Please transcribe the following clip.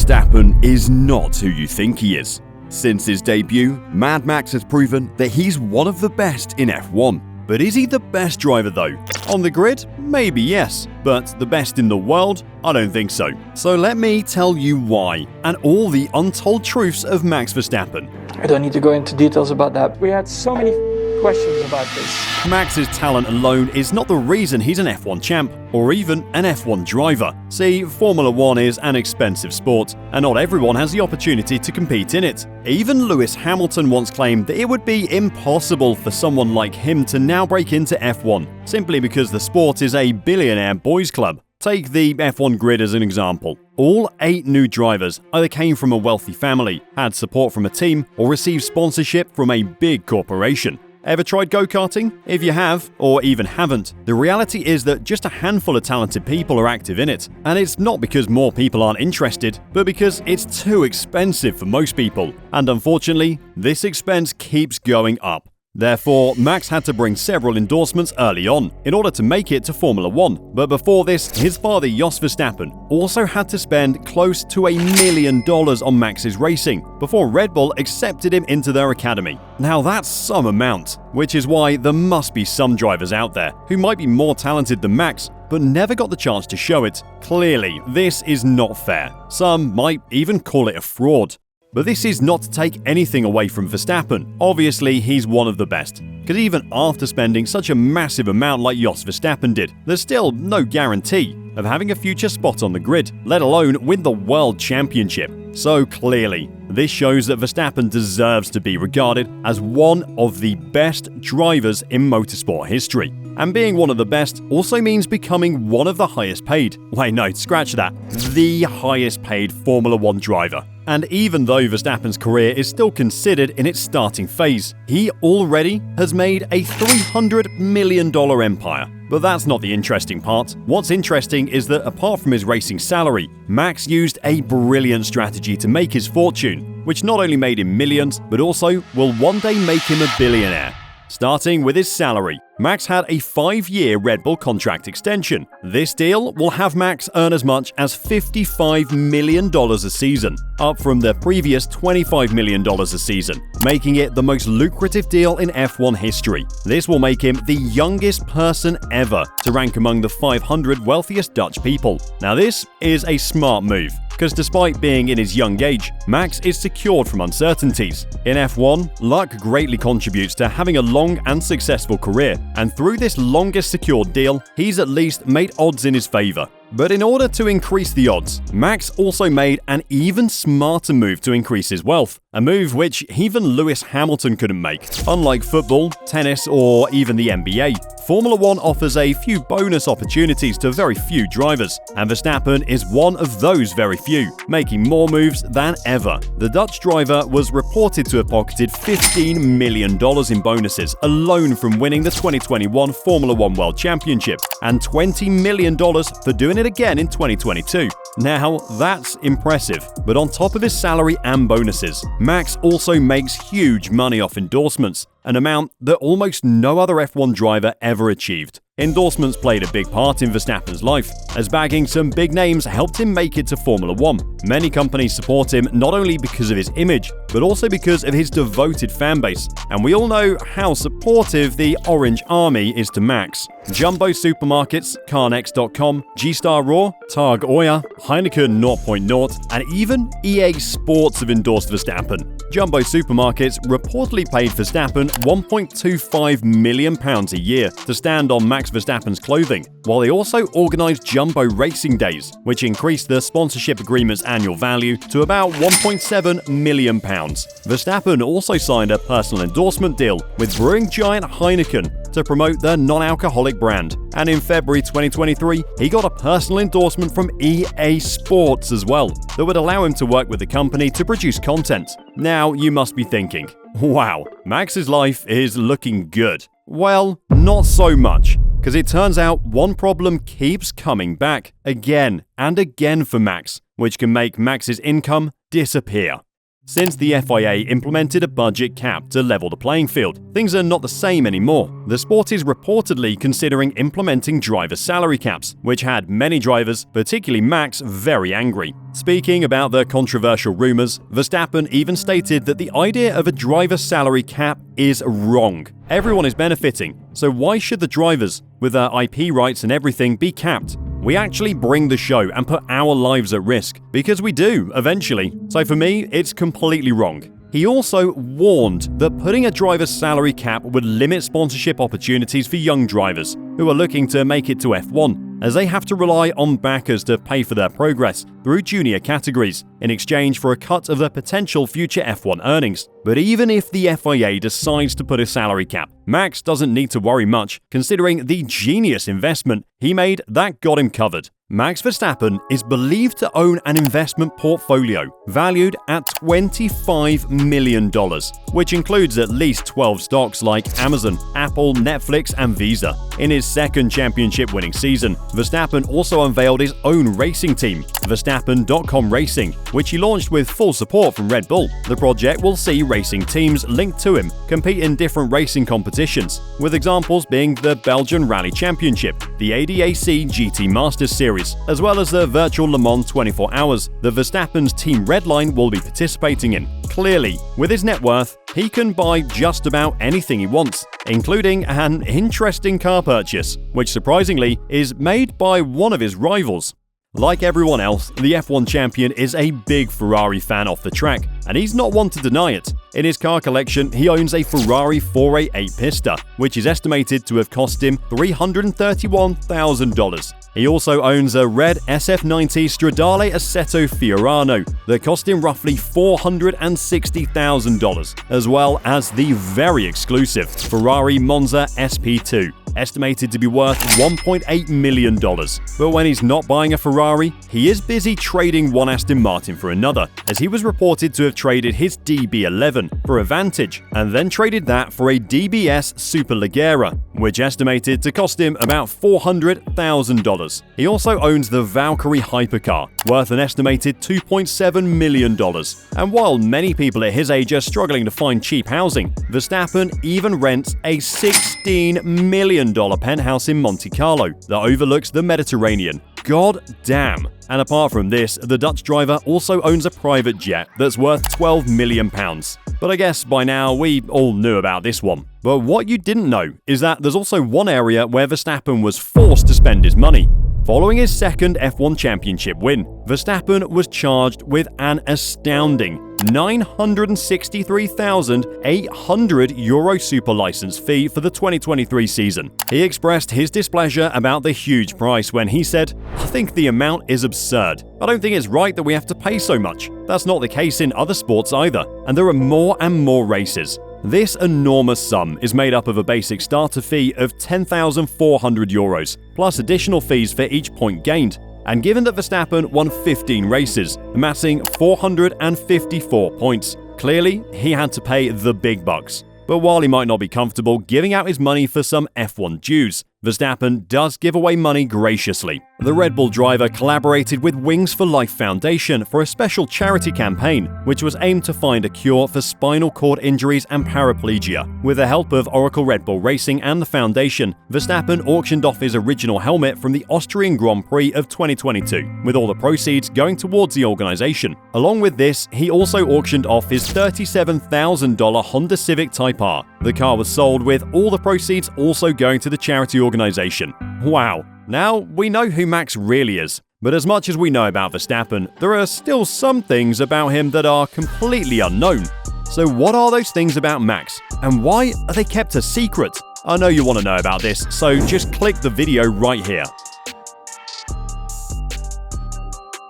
Verstappen is not who you think he is. Since his debut, Mad Max has proven that he's one of the best in F1. But is he the best driver though? On the grid? Maybe yes. But the best in the world? I don't think so. So let me tell you why, and all the untold truths of Max Verstappen. I don't need to go into details about that. We had so many questions about this. Max's talent alone is not the reason he's an F1 champ, or even an F1 driver. See, Formula 1 is an expensive sport, and not everyone has the opportunity to compete in it. Even Lewis Hamilton once claimed that it would be impossible for someone like him to now break into F1, simply because the sport is a billionaire boys' club. Take the F1 grid as an example. All 8 new drivers either came from a wealthy family, had support from a team, or received sponsorship from a big corporation. Ever tried go-karting? If you have, or even haven't, the reality is that just a handful of talented people are active in it. And it's not because more people aren't interested, but because it's too expensive for most people. And unfortunately, this expense keeps going up. Therefore, Max had to bring several endorsements early on in order to make it to Formula 1. But before this, his father Jos Verstappen also had to spend close to $1 million on Max's racing before Red Bull accepted him into their academy. Now that's some amount, which is why there must be some drivers out there who might be more talented than Max, but never got the chance to show it. Clearly, this is not fair. Some might even call it a fraud. But this is not to take anything away from Verstappen. Obviously, he's one of the best. Because even after spending such a massive amount like Jos Verstappen did, there's still no guarantee of having a future spot on the grid, let alone win the World Championship. So clearly, this shows that Verstappen deserves to be regarded as one of the best drivers in motorsport history. And being one of the best also means becoming one of the highest paid. Wait, no, scratch that. The highest paid Formula 1 driver. And even though Verstappen's career is still considered in its starting phase, he already has made a $300 million empire. But that's not the interesting part. What's interesting is that apart from his racing salary, Max used a brilliant strategy to make his fortune, which not only made him millions, but also will one day make him a billionaire. Starting with his salary, Max had a 5-year Red Bull contract extension. This deal will have Max earn as much as $55 million a season, up from the previous $25 million a season, making it the most lucrative deal in F1 history. This will make him the youngest person ever to rank among the 500 wealthiest Dutch people. Now this is a smart move, because despite being in his young age, Max is secured from uncertainties. In F1, luck greatly contributes to having a long and successful career, and through this longest secured deal, he's at least made odds in his favor. But in order to increase the odds, Max also made an even smarter move to increase his wealth, a move which even Lewis Hamilton couldn't make. Unlike football, tennis, or even the NBA, Formula 1 offers a few bonus opportunities to very few drivers, and Verstappen is one of those very few, making more moves than ever. The Dutch driver was reported to have pocketed $15 million in bonuses alone from winning the 2021 Formula 1 World Championship, and $20 million for doing it again in 2022. Now, that's impressive, but on top of his salary and bonuses, Max also makes huge money off endorsements, an amount that almost no other F1 driver ever achieved. Endorsements played a big part in Verstappen's life, as bagging some big names helped him make it to Formula 1. Many companies support him not only because of his image, but also because of his devoted fanbase, and we all know how supportive the Orange Army is to Max. Jumbo Supermarkets, Carnex.com, G-Star Raw, Targ Oya, Heineken 0.0, and even EA Sports have endorsed Verstappen. Jumbo Supermarkets reportedly paid Verstappen £1.25 million a year to stand on Max Verstappen's clothing, while they also organised Jumbo Racing Days, which increased the sponsorship agreement's annual value to about £1.7 million. Verstappen also signed a personal endorsement deal with brewing giant Heineken to promote their non-alcoholic brand. And in February 2023, he got a personal endorsement from EA Sports as well that would allow him to work with the company to produce content. Now you must be thinking, wow, Max's life is looking good. Well, not so much, because it turns out one problem keeps coming back again and again for Max, which can make Max's income disappear. Since the FIA implemented a budget cap to level the playing field, things are not the same anymore. The sport is reportedly considering implementing driver salary caps, which had many drivers, particularly Max, very angry. Speaking about the controversial rumors, Verstappen even stated that the idea of a driver salary cap is wrong. Everyone is benefiting, so why should the drivers, with their IP rights and everything, be capped? We actually bring the show and put our lives at risk, because we do, eventually. So for me, it's completely wrong. He also warned that putting a driver's salary cap would limit sponsorship opportunities for young drivers who are looking to make it to F1, as they have to rely on backers to pay for their progress through junior categories in exchange for a cut of their potential future F1 earnings. But even if the FIA decides to put a salary cap, Max doesn't need to worry much, considering the genius investment he made that got him covered. Max Verstappen is believed to own an investment portfolio valued at $25 million, which includes at least 12 stocks like Amazon, Apple, Netflix, and Visa. In his second championship-winning season, Verstappen also unveiled his own racing team, Verstappen.com Racing, which he launched with full support from Red Bull. The project will see racing teams linked to him compete in different racing competitions, with examples being the Belgian Rally Championship, the ADAC GT Masters Series, as well as the virtual Le Mans 24 Hours that Verstappen's Team Redline will be participating in. Clearly, with his net worth, he can buy just about anything he wants, including an interesting car purchase, which surprisingly is made by one of his rivals. Like everyone else, the F1 champion is a big Ferrari fan off the track, and he's not one to deny it. In his car collection, he owns a Ferrari 488 Pista, which is estimated to have cost him $331,000. He also owns a red SF90 Stradale Assetto Fiorano that cost him roughly $460,000, as well as the very exclusive Ferrari Monza SP2, estimated to be worth $1.8 million. But when he's not buying a Ferrari, he is busy trading one Aston Martin for another, as he was reported to have traded his DB11 for a Vantage, and then traded that for a DBS Superleggera, which estimated to cost him about $400,000. He also owns the Valkyrie hypercar, worth an estimated $2.7 million. And while many people at his age are struggling to find cheap housing, Verstappen even rents a $16 million penthouse in Monte Carlo that overlooks the Mediterranean. God damn! And apart from this, the Dutch driver also owns a private jet that's worth £12 million. But I guess by now we all knew about this one. But what you didn't know is that there's also one area where Verstappen was forced to spend his money. Following his second F1 championship win, Verstappen was charged with an astounding €963,800 super license fee for the 2023 season. He expressed his displeasure about the huge price when he said, "I think the amount is absurd. I don't think it's right that we have to pay so much. That's not the case in other sports either, and there are more and more races." This enormous sum is made up of a basic starter fee of €10,400, plus additional fees for each point gained. And given that Verstappen won 15 races, amassing 454 points, clearly he had to pay the big bucks. But while he might not be comfortable giving out his money for some F1 dues, Verstappen does give away money graciously. The Red Bull driver collaborated with Wings for Life Foundation for a special charity campaign, which was aimed to find a cure for spinal cord injuries and paraplegia. With the help of Oracle Red Bull Racing and the foundation, Verstappen auctioned off his original helmet from the Austrian Grand Prix of 2022, with all the proceeds going towards the organization. Along with this, he also auctioned off his $37,000 Honda Civic Type R. The car was sold with all the proceeds also going to the charity organization. Wow. Now we know who Max really is. But as much as we know about Verstappen, there are still some things about him that are completely unknown. So what are those things about Max? And why are they kept a secret? I know you want to know about this, so just click the video right here.